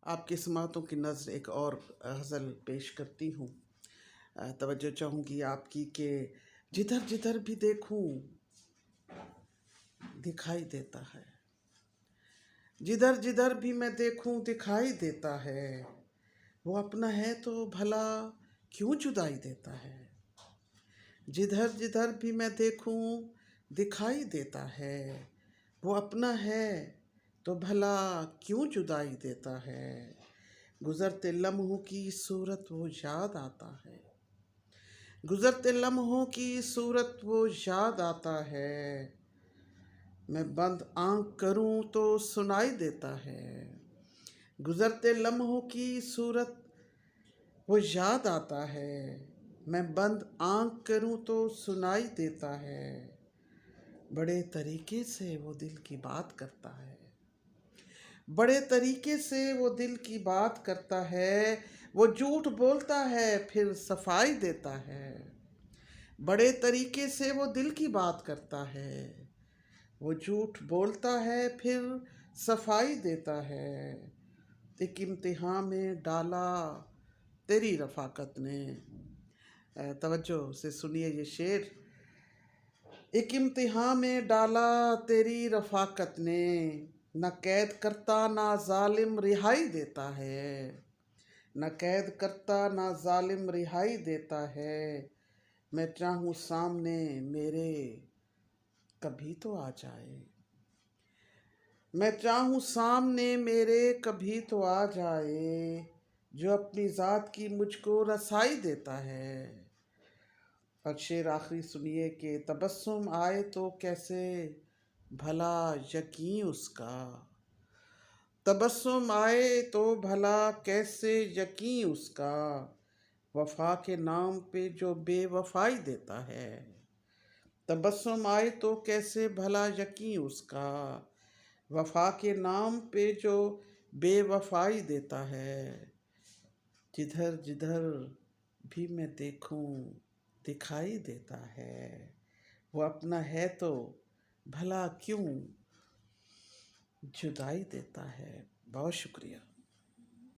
آپ کی سماعتوں کی نظر ایک اور غزل پیش کرتی ہوں۔ توجہ چاہوں گی آپ کی کہ جدھر جدھر بھی دیکھوں دکھائی دیتا ہے، جدھر جدھر بھی میں دیکھوں دکھائی دیتا ہے، وہ اپنا ہے تو بھلا کیوں جدائی دیتا ہے۔ جدھر جدھر بھی میں دیکھوں دکھائی دیتا ہے، وہ اپنا ہے تو بھلا کیوں جدائی دیتا ہے۔ گزرتے لمحوں کی صورت وہ یاد آتا ہے، گزرتے لمحوں کی صورت وہ یاد آتا ہے، میں بند آنکھ کروں تو سنائی دیتا ہے۔ گزرتے لمحوں کی صورت وہ یاد آتا ہے، میں بند آنکھ کروں تو سنائی دیتا ہے۔ بڑے طریقے سے وہ دل کی بات کرتا ہے، بڑے طریقے سے وہ دل کی بات کرتا ہے، وہ جھوٹ بولتا ہے پھر صفائی دیتا ہے۔ بڑے طریقے سے وہ دل کی بات کرتا ہے، وہ جھوٹ بولتا ہے پھر صفائی دیتا ہے۔ ایک امتحان میں ڈالا تیری رفاقت نے، توجہ سے سنیے یہ شعر۔ ایک امتحان میں ڈالا تیری رفاقت نے، نہ قید کرتا نہ ظالم رہائی دیتا ہے۔ نہ قید کرتا نہ ظالم رہائی دیتا ہے، میں چاہوں سامنے میرے کبھی تو آ جائے۔ میں چاہوں سامنے میرے کبھی تو آ جائے، جو اپنی ذات کی مجھ کو رسائی دیتا ہے۔ اور شعر آخری سنیے کہ تبسم آئے تو کیسے بھلا یقین اس کا، تبسم آئے تو بھلا کیسے یقین اس کا، وفا کے نام پہ جو بے وفائی دیتا ہے۔ تبسم آئے تو کیسے بھلا یقین اس کا، وفا کے نام پہ جو بے وفائی دیتا ہے۔ جدھر جدھر بھی میں دیکھوں دکھائی دیتا ہے، وہ اپنا ہے تو بھلا کیوں جدائی دیتا ہے۔ بہت شکریہ۔